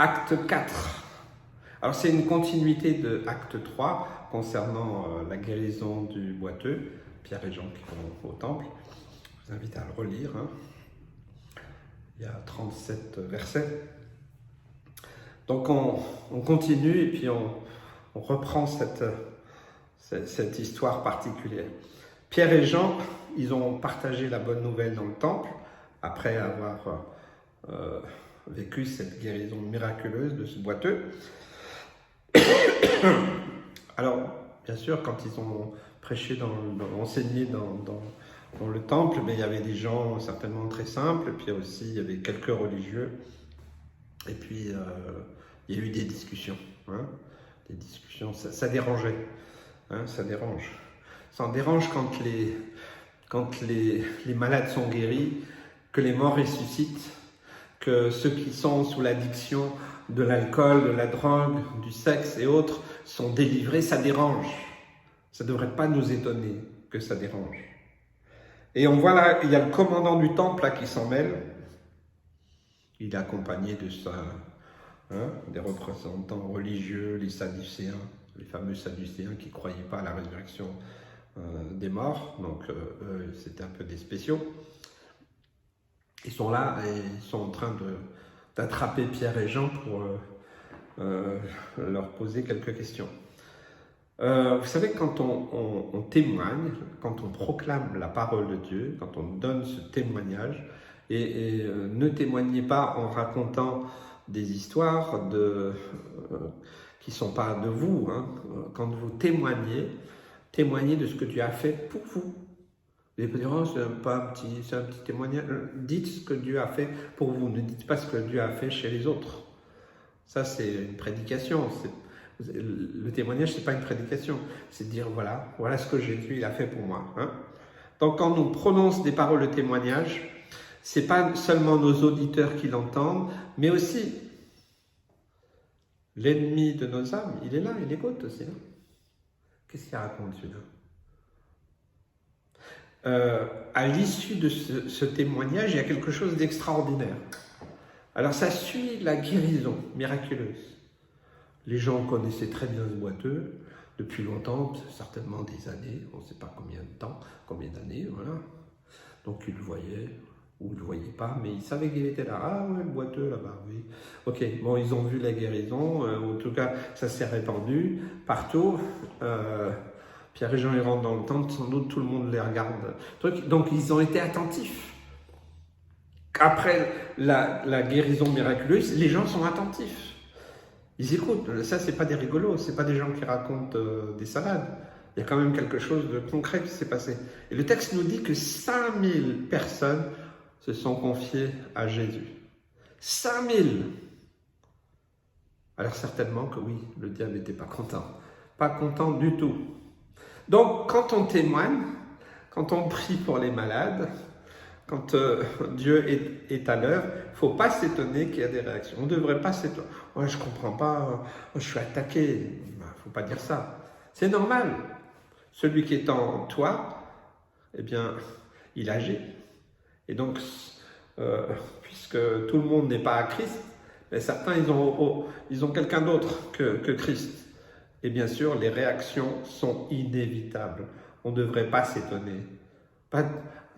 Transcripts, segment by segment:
Acte 4. Alors c'est une continuité de Acte 3 concernant la guérison du boiteux, Pierre et Jean qui vont au temple. Je vous invite à le relire. Il y a 37 versets. Donc on continue et puis on reprend cette histoire particulière. Pierre et Jean, ils ont partagé la bonne nouvelle dans le temple après avoir vécu cette guérison miraculeuse de ce boiteux. Alors, bien sûr, quand ils ont prêché, enseigné dans le temple, mais il y avait des gens certainement très simples, puis aussi il y avait quelques religieux, et puis il y a eu des discussions. Des discussions, ça dérangeait, ça dérange. Ça en dérange quand les malades sont guéris, que les morts ressuscitent, que ceux qui sont sous l'addiction de l'alcool, de la drogue, du sexe et autres sont délivrés, ça dérange. Ça ne devrait pas nous étonner que ça dérange. Et on voit là, il y a le commandant du temple là, qui s'en mêle. Il est accompagné de des représentants religieux, les sadducéens, les fameux sadducéens qui ne croyaient pas à la résurrection des morts. Donc c'était un peu des spéciaux. Ils sont là et ils sont en train d'attraper Pierre et Jean pour leur poser quelques questions. Vous savez, quand on témoigne, quand on proclame la parole de Dieu, quand on donne ce témoignage, et ne témoignez pas en racontant des histoires qui ne sont pas de vous. Quand vous témoignez de ce que Dieu a fait pour vous. Vous n'allez pas dire, oh, c'est un petit témoignage. Dites ce que Dieu a fait pour vous. Ne dites pas ce que Dieu a fait chez les autres. Ça, c'est une prédication. Le témoignage, ce n'est pas une prédication. C'est de dire, voilà ce que Jésus il a fait pour moi. Donc, quand on prononce des paroles de témoignage, ce n'est pas seulement nos auditeurs qui l'entendent, mais aussi l'ennemi de nos âmes. Il est là, il écoute aussi. Qu'est-ce qu'il raconte celui-là ? À l'issue de ce témoignage, il y a quelque chose d'extraordinaire. Alors ça suit la guérison miraculeuse. Les gens connaissaient très bien ce boiteux depuis longtemps, certainement des années, on ne sait pas combien de temps, combien d'années, voilà. Donc ils le voyaient, ou ils ne le voyaient pas, mais ils savaient qu'il était là. Ah ouais, le boiteux là-bas, oui. Ok, bon, ils ont vu la guérison, en tout cas, ça s'est répandu partout. Pierre et Jean ils rentrent dans le temple, sans doute tout le monde les regarde. Donc ils ont été attentifs. Après la guérison miraculeuse, les gens sont attentifs. Ils écoutent. Ça, c'est pas des rigolos, c'est pas des gens qui racontent des salades. Il y a quand même quelque chose de concret qui s'est passé. Et le texte nous dit que 5000 personnes se sont confiées à Jésus. 5000. Alors certainement que oui, le diable n'était pas content. Pas content du tout. Donc, quand on témoigne, quand on prie pour les malades, quand Dieu est à l'œuvre, il ne faut pas s'étonner qu'il y a des réactions. On ne devrait pas s'étonner. Oh, je ne comprends pas, je suis attaqué. Il ne faut pas dire ça. C'est normal. Celui qui est en toi, eh bien, il agit. Et donc, puisque tout le monde n'est pas à Christ, mais certains, ils ont quelqu'un d'autre que Christ. Et bien sûr, les réactions sont inévitables. On ne devrait pas s'étonner.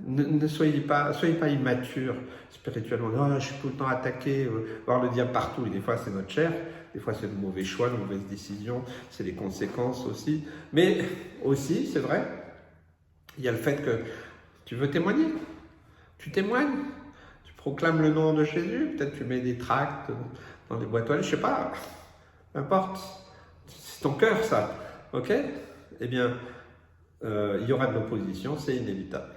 Ne soyez pas immature spirituellement. Oh, je suis tout le temps attaqué, voir le diable partout. Et des fois, c'est notre chair. Des fois, c'est de mauvais choix, de mauvaises décisions. C'est les conséquences aussi. Mais aussi, c'est vrai, il y a le fait que tu veux témoigner. Tu témoignes. Tu proclames le nom de Jésus. Peut-être tu mets des tracts dans les boîtes aux lettres. Je ne sais pas. Peu importe. C'est ton cœur, ça. Ok ? Eh bien, il y aura de l'opposition, c'est inévitable.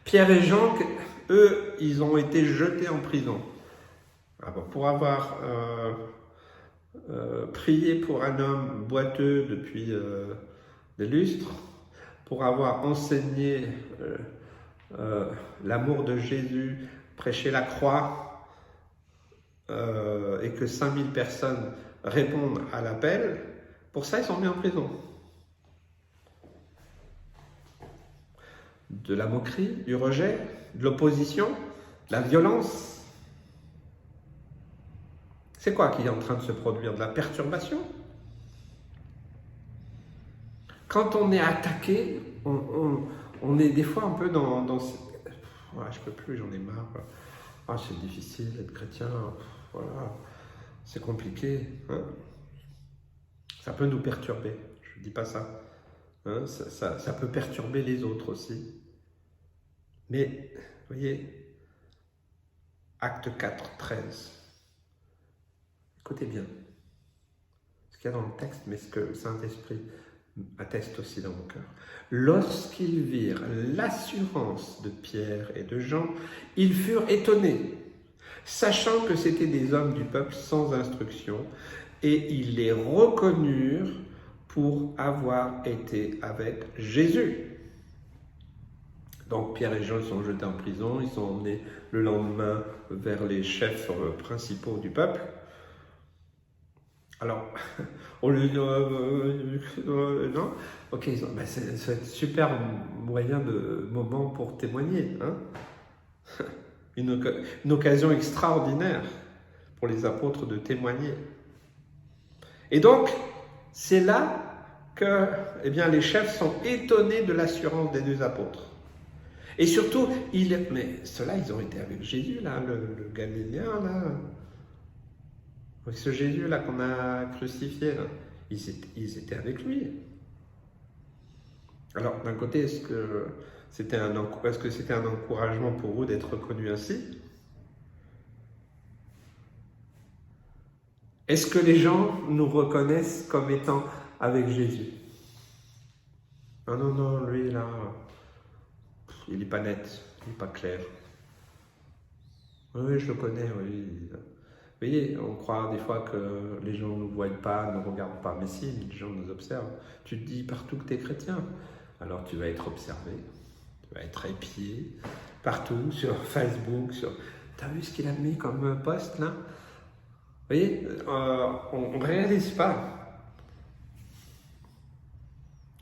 Pierre et Jean, eux, ils ont été jetés en prison. Alors, pour avoir prié pour un homme boiteux depuis des lustres, pour avoir enseigné l'amour de Jésus, prêché la croix, et que 5000 personnes répondent à l'appel, pour ça, ils sont mis en prison. De la moquerie, du rejet, de l'opposition, de la violence. C'est quoi qui est en train de se produire? De la perturbation? Quand on est attaqué, on est des fois un peu dans ouais, je peux plus, j'en ai marre. Ah, c'est difficile d'être chrétien. Voilà, c'est compliqué. Hein, ça peut nous perturber. Je ne dis pas ça. Hein, ça peut perturber les autres aussi. Mais, vous voyez, acte 4, 13. Écoutez bien ce qu'il y a dans le texte, mais ce que le Saint-Esprit atteste aussi dans mon cœur. Lorsqu'ils virent l'assurance de Pierre et de Jean, ils furent étonnés, sachant que c'étaient des hommes du peuple sans instruction, et ils les reconnurent pour avoir été avec Jésus. Donc Pierre et Jean sont jetés en prison, ils sont emmenés le lendemain vers les chefs principaux du peuple. Alors, on lui dit non, ok, ben c'est un super moyen de moment pour témoigner. Hein, une occasion extraordinaire pour les apôtres de témoigner. Et donc, c'est là que eh bien, les chefs sont étonnés de l'assurance des deux apôtres. Et surtout, mais ceux-là, ils ont été avec Jésus, là, le Galiléen, là. Avec ce Jésus-là qu'on a crucifié, là, ils étaient avec lui. Alors, d'un côté, est-ce que c'était un encouragement pour eux d'être reconnus ainsi? Est-ce que les gens nous reconnaissent comme étant avec Jésus? Ah non, non, lui, là, il n'est pas net, il n'est pas clair. Oui, je le connais, oui. Vous voyez, on croit des fois que les gens ne nous voient pas, ne nous regardent pas, mais si, les gens nous observent. Tu te dis partout que tu es chrétien, alors tu vas être observé, tu vas être épié, partout, sur Facebook, T'as vu ce qu'il a mis comme post là? Vous voyez, on ne réalise pas.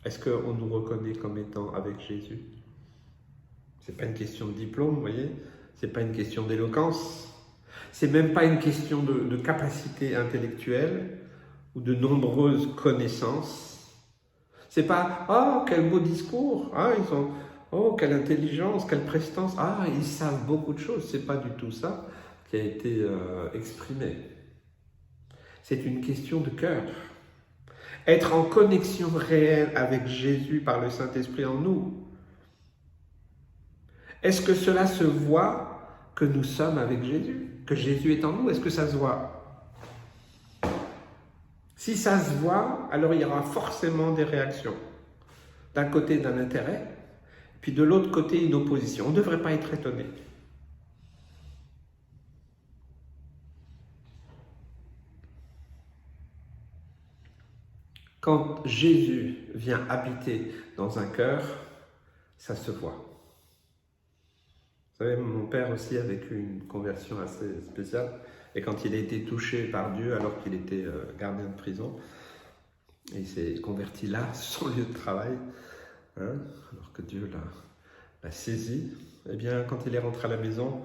Est-ce qu'on nous reconnaît comme étant avec Jésus? C'est pas une question de diplôme, vous voyez, c'est pas une question d'éloquence. C'est même pas une question de capacité intellectuelle ou de nombreuses connaissances. C'est pas « Oh, quel beau discours ah, ils ont, oh, quelle intelligence, quelle prestance ah, ils savent beaucoup de choses ». C'est pas du tout ça qui a été exprimé. C'est une question de cœur. Être en connexion réelle avec Jésus par le Saint-Esprit en nous. Est-ce que cela se voit que nous sommes avec Jésus? Que Jésus est en nous, est-ce que ça se voit? Si ça se voit, alors il y aura forcément des réactions. D'un côté, d'un intérêt, puis de l'autre côté, une opposition. On ne devrait pas être étonné. Quand Jésus vient habiter dans un cœur, ça se voit. Vous savez, mon père aussi a vécu une conversion assez spéciale. Et quand il a été touché par Dieu, alors qu'il était gardien de prison, il s'est converti là, son lieu de travail, hein, alors que Dieu l'a saisi. Eh bien, quand il est rentré à la maison,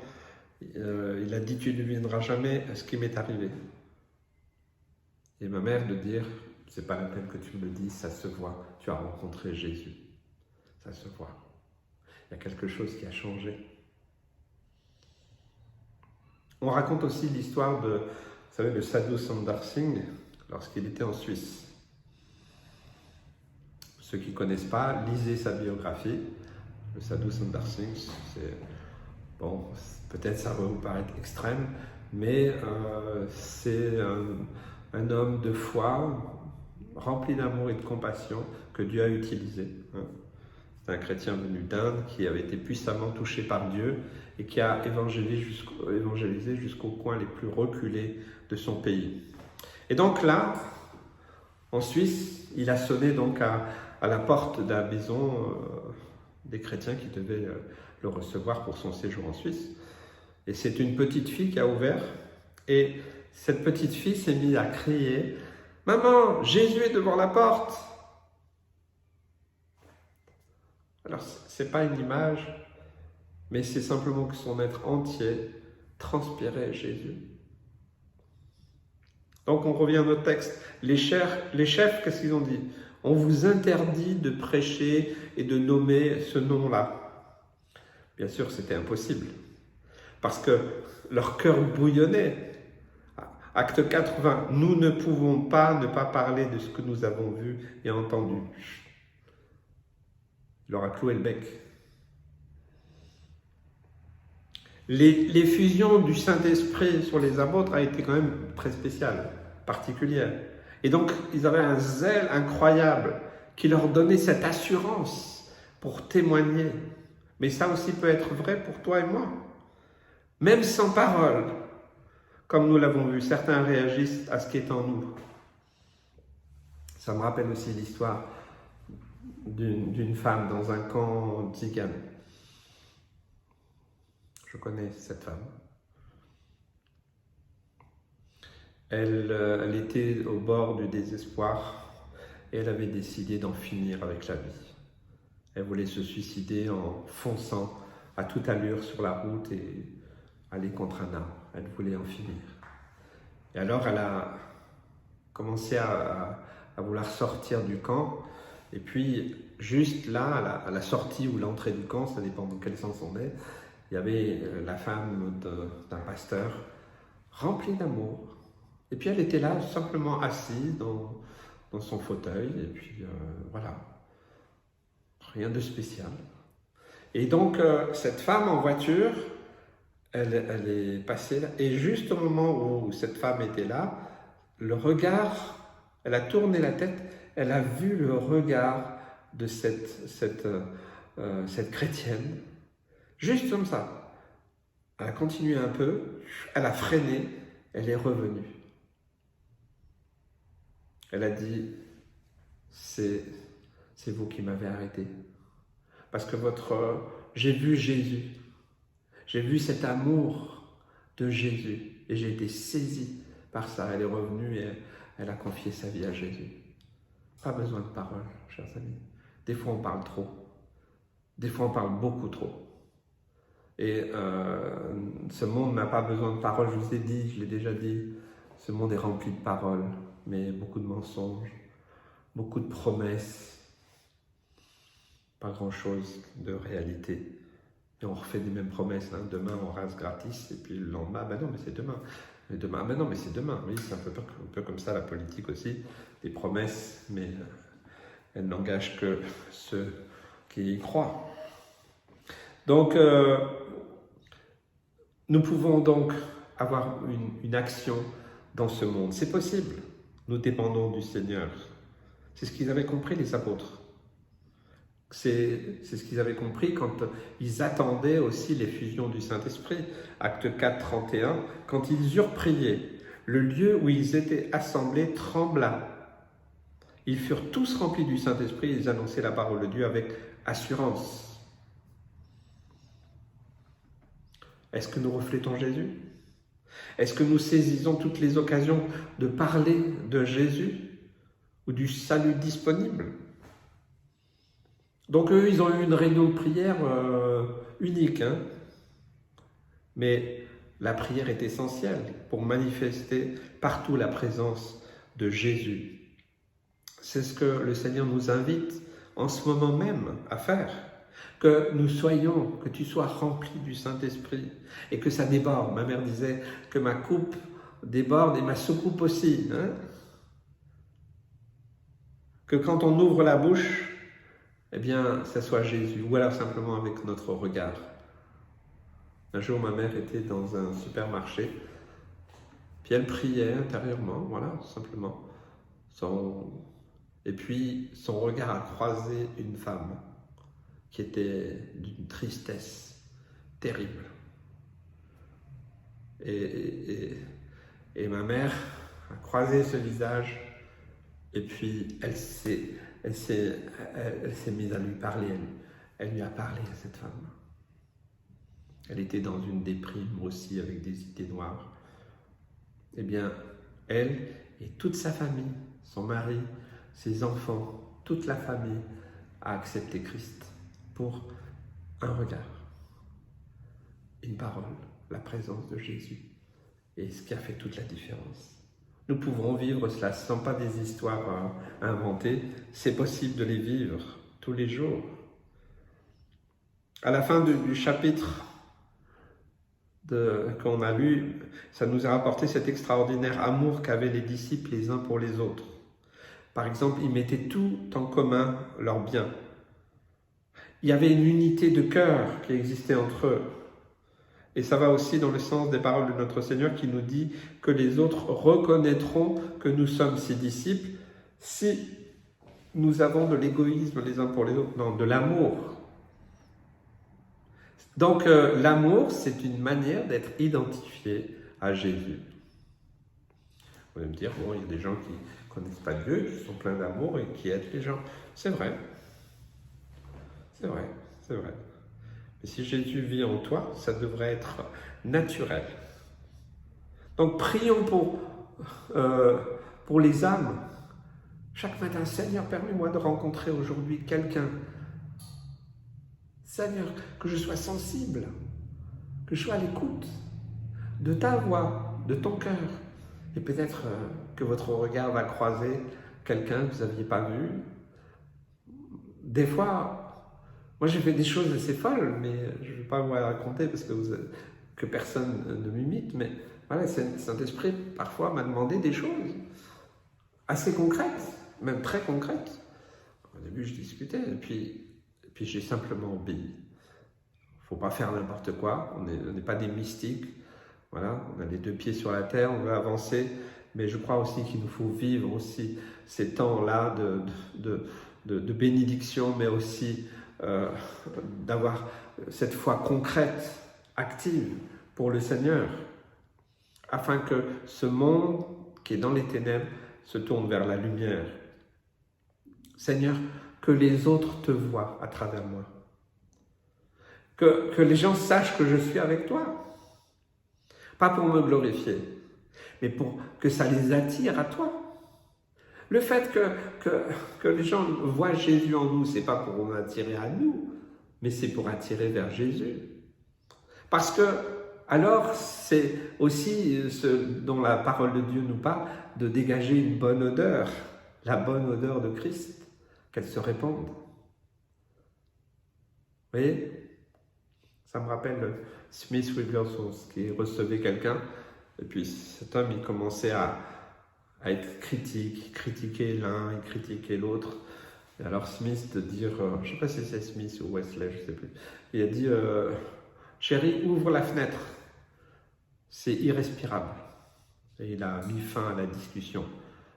il a dit « Tu ne devineras jamais ce qui m'est arrivé ». Et ma mère de dire « C'est pas la peine que tu me le dises, ça se voit, tu as rencontré Jésus. » Ça se voit. Il y a quelque chose qui a changé. On raconte aussi l'histoire de, vous savez, de Sadhu Sundar Singh lorsqu'il était en Suisse. Ceux qui ne connaissent pas, lisez sa biographie. Le Sadhu Sundar Singh, c'est, bon, peut-être ça va vous paraître extrême, mais c'est un homme de foi, rempli d'amour et de compassion, que Dieu a utilisé. Hein. C'est un chrétien venu d'Inde qui avait été puissamment touché par Dieu et qui a évangélisé jusqu'aux coins les plus reculés de son pays. Et donc là, en Suisse, il a sonné donc à la porte de la maison des chrétiens qui devaient le recevoir pour son séjour en Suisse. Et c'est une petite fille qui a ouvert, et cette petite fille s'est mise à crier « Maman, Jésus est devant la porte !» Alors, ce n'est pas une image, mais c'est simplement que son être entier transpirait Jésus. Donc on revient à notre texte. Les chefs, qu'est-ce qu'ils ont dit? On vous interdit de prêcher et de nommer ce nom-là. Bien sûr, c'était impossible. Parce que leur cœur bouillonnait. Acte 80, nous ne pouvons pas ne pas parler de ce que nous avons vu et entendu. Il leur a cloué le bec. L'effusion du Saint-Esprit sur les apôtres a été quand même très spéciale, particulière. Et donc, ils avaient un zèle incroyable qui leur donnait cette assurance pour témoigner. Mais ça aussi peut être vrai pour toi et moi. Même sans parole, comme nous l'avons vu, certains réagissent à ce qui est en nous. Ça me rappelle aussi l'histoire d'une femme dans un camp tzigane. Je connais cette femme. Elle était au bord du désespoir et elle avait décidé d'en finir avec la vie. Elle voulait se suicider en fonçant à toute allure sur la route et aller contre un arbre. Elle voulait en finir. Et alors elle a commencé à vouloir sortir du camp. Et puis, juste là, à la sortie ou l'entrée du camp, ça dépend dans quel sens on est, il y avait la femme d'un pasteur remplie d'amour. Et puis elle était là, simplement assise dans son fauteuil. Et puis voilà, rien de spécial. Et donc, cette femme en voiture, elle est passée là. Et juste au moment où cette femme était là, le regard, elle a tourné la tête, elle a vu le regard de cette chrétienne, juste comme ça. Elle a continué un peu, elle a freiné, elle est revenue. Elle a dit, c'est vous qui m'avez arrêté. Parce que j'ai vu Jésus, j'ai vu cet amour de Jésus et j'ai été saisie par ça. Elle est revenue et elle a confié sa vie à Jésus. Pas besoin de paroles, chers amis. Des fois, on parle trop. Des fois, on parle beaucoup trop. Et ce monde n'a pas besoin de paroles. Je vous ai dit, je l'ai déjà dit, ce monde est rempli de paroles, mais beaucoup de mensonges, beaucoup de promesses, pas grand-chose de réalité. Et on refait les mêmes promesses. Hein. Demain, on rase gratis, et puis le lendemain, ben non, mais c'est demain. Mais demain, ben non, mais c'est demain. Oui, c'est un peu comme ça la politique aussi. Des promesses, mais elles n'engagent que ceux qui y croient. Donc, nous pouvons donc avoir une action dans ce monde. C'est possible. Nous dépendons du Seigneur. C'est ce qu'ils avaient compris, les apôtres. C'est ce qu'ils avaient compris quand ils attendaient aussi l'effusion du Saint-Esprit. Acte 4, 31, quand ils eurent prié, le lieu où ils étaient assemblés trembla. Ils furent tous remplis du Saint-Esprit et ils annonçaient la parole de Dieu avec assurance. Est-ce que nous reflétons Jésus? Est-ce que nous saisissons toutes les occasions de parler de Jésus ou du salut disponible? Donc eux, ils ont eu une réunion de prière unique. Hein. Mais la prière est essentielle pour manifester partout la présence de Jésus. C'est ce que le Seigneur nous invite en ce moment même à faire. Que nous soyons, que tu sois rempli du Saint-Esprit et que ça déborde. Ma mère disait que ma coupe déborde et ma soucoupe aussi. Hein. Que quand on ouvre la bouche, eh bien, ça soit Jésus, ou alors simplement avec notre regard. Un jour, ma mère était dans un supermarché, puis elle priait intérieurement, voilà, simplement. Et puis, son regard a croisé une femme qui était d'une tristesse terrible. Et ma mère a croisé ce visage, et puis elle s'est mise à lui parler. Elle lui a parlé à cette femme. Elle était dans une déprime aussi, avec des idées noires. Eh bien, elle et toute sa famille, son mari, ses enfants, toute la famille a accepté Christ pour un regard, une parole, la présence de Jésus. Et ce qui a fait toute la différence. Nous pouvons vivre cela. Ce ne sont pas des histoires inventées, c'est possible de les vivre tous les jours. À la fin du chapitre qu'on a lu, ça nous a rapporté cet extraordinaire amour qu'avaient les disciples les uns pour les autres. Par exemple, ils mettaient tout en commun, leurs biens. Il y avait une unité de cœur qui existait entre eux. Et ça va aussi dans le sens des paroles de notre Seigneur qui nous dit que les autres reconnaîtront que nous sommes ses disciples si nous avons de l'égoïsme les uns pour les autres, non, de l'amour. Donc l'amour, c'est une manière d'être identifié à Jésus. Vous allez me dire, bon, il y a des gens qui ne connaissent pas Dieu, qui sont pleins d'amour et qui aident les gens. C'est vrai. C'est vrai, c'est vrai. Mais si Jésus vit en toi, ça devrait être naturel. Donc prions pour les âmes. Chaque matin, Seigneur, permets-moi de rencontrer aujourd'hui quelqu'un. Seigneur, que je sois sensible, que je sois à l'écoute de ta voix, de ton cœur. Et peut-être que votre regard va croiser quelqu'un que vous n'aviez pas vu. Des fois, moi j'ai fait des choses assez folles, mais je ne vais pas vous raconter parce que personne ne m'imite, mais voilà, le Saint-Esprit parfois m'a demandé des choses assez concrètes, même très concrètes. Au début je discutais, et puis j'ai simplement obéi. Il ne faut pas faire n'importe quoi, on n'est pas des mystiques. Voilà, on a les deux pieds sur la terre, on veut avancer, mais je crois aussi qu'il nous faut vivre aussi ces temps-là de bénédiction, mais aussi d'avoir cette foi concrète, active pour le Seigneur, afin que ce monde qui est dans les ténèbres se tourne vers la lumière. Seigneur, que les autres te voient à travers moi, que les gens sachent que je suis avec toi. Pas pour me glorifier, mais pour que ça les attire à toi. Le fait que les gens voient Jésus en nous, ce n'est pas pour nous attirer à nous, mais c'est pour attirer vers Jésus. Parce que, alors, c'est aussi ce dont la parole de Dieu nous parle, de dégager une bonne odeur, la bonne odeur de Christ, qu'elle se répande. Vous voyez ? Ça me rappelle Smith Wigglesworth qui recevait quelqu'un, et puis cet homme il commençait à être critique, critiquer l'un, il critiquait l'autre. Et alors Smith de dire, je ne sais pas si c'est Smith ou Wesley, je ne sais plus, il a dit, chérie, ouvre la fenêtre, c'est irrespirable. Et il a mis fin à la discussion.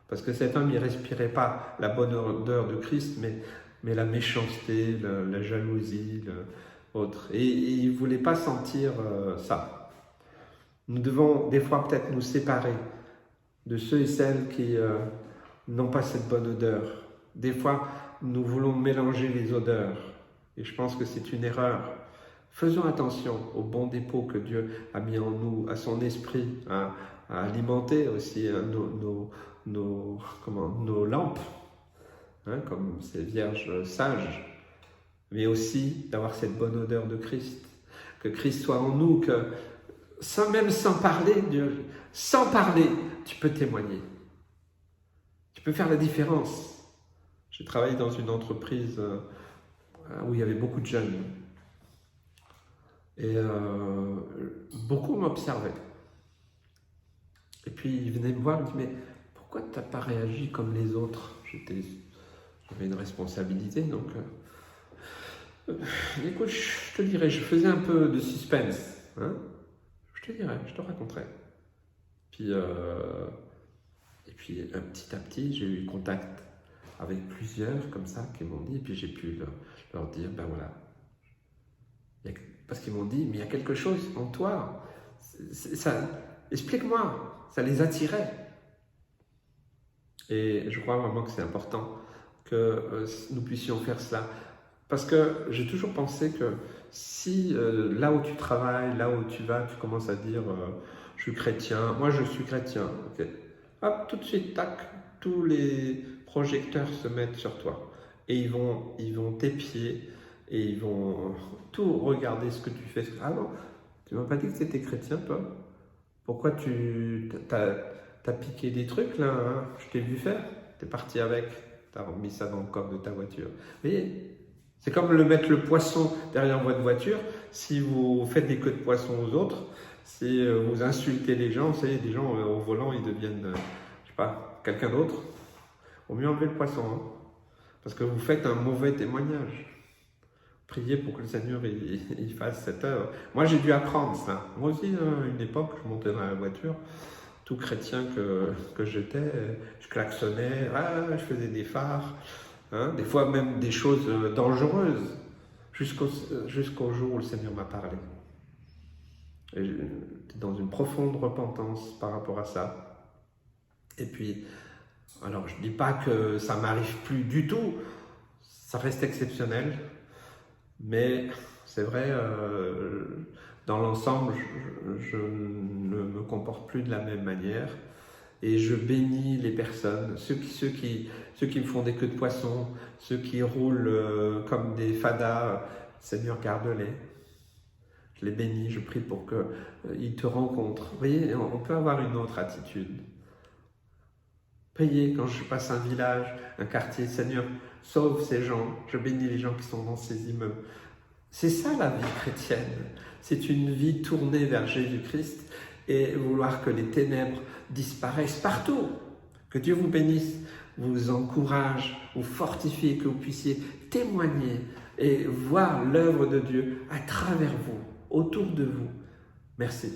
Parce que cet homme, il ne respirait pas la bonne odeur de Christ, mais la méchanceté, la jalousie, autre. Et il ne voulait pas sentir ça. Nous devons des fois peut-être nous séparer de ceux et celles qui n'ont pas cette bonne odeur. Des fois, nous voulons mélanger les odeurs. Et je pense que c'est une erreur. Faisons attention au bon dépôt que Dieu a mis en nous, à son esprit, à alimenter aussi nos lampes, hein, comme ces vierges sages, mais aussi d'avoir cette bonne odeur de Christ, que Christ soit en nous, que sans parler, Dieu, sans parler, tu peux témoigner, tu peux faire la différence. J'ai travaillé dans une entreprise où il y avait beaucoup de jeunes, et beaucoup m'observaient. Et puis ils venaient me voir, ils me disaient, mais pourquoi tu n'as pas réagi comme les autres? J'avais une responsabilité, donc... écoute, je te dirais, je faisais un peu de suspense. Hein, je te dirais, je te raconterai. Puis, et puis, petit à petit, j'ai eu contact avec plusieurs comme ça qui m'ont dit, et puis j'ai pu leur dire, ben voilà. Parce qu'ils m'ont dit, mais il y a quelque chose en toi. Explique-moi, ça les attirait. Et je crois vraiment que c'est important que nous puissions faire cela. Parce que j'ai toujours pensé que si là où tu travailles, là où tu vas, tu commences à dire je suis chrétien, moi je suis chrétien, okay. Hop, tout de suite, tac, tous les projecteurs se mettent sur toi. Et ils vont t'épier et ils vont tout regarder ce que tu fais. Ah non, tu m'as pas dit que tu étais chrétien, toi? Pourquoi t'as piqué des trucs là, hein, je t'ai vu faire, t'es parti avec, t'as remis ça dans le coffre de ta voiture. Vous voyez, c'est comme mettre le poisson derrière votre voiture. Si vous faites des queues de poisson aux autres, si vous insultez les gens, vous savez, des gens au volant, ils deviennent, je sais pas, quelqu'un d'autre. Au mieux enlever le poisson, hein, parce que vous faites un mauvais témoignage. Priez pour que le Seigneur il fasse cette œuvre. Moi, j'ai dû apprendre ça. Moi aussi, à une époque, je montais dans la voiture, tout chrétien que j'étais, je klaxonnais, je faisais des phares, hein, des fois même des choses dangereuses, jusqu'au jour où le Seigneur m'a parlé. Et j'étais dans une profonde repentance par rapport à ça. Et puis, alors je ne dis pas que ça ne m'arrive plus du tout, ça reste exceptionnel, mais c'est vrai, dans l'ensemble, je ne me comporte plus de la même manière. Et je bénis les personnes, ceux qui me font des queues de poisson, ceux qui roulent comme des fadas, Seigneur, garde-les. Je les bénis, je prie pour qu'ils te rencontrent. Vous voyez, on peut avoir une autre attitude. Priez quand je passe un village, un quartier, Seigneur, sauve ces gens. Je bénis les gens qui sont dans ces immeubles. C'est ça la vie chrétienne. C'est une vie tournée vers Jésus-Christ et vouloir que les ténèbres disparaissent partout. Que Dieu vous bénisse, vous encourage, vous fortifie, que vous puissiez témoigner et voir l'œuvre de Dieu à travers vous, autour de vous. Merci.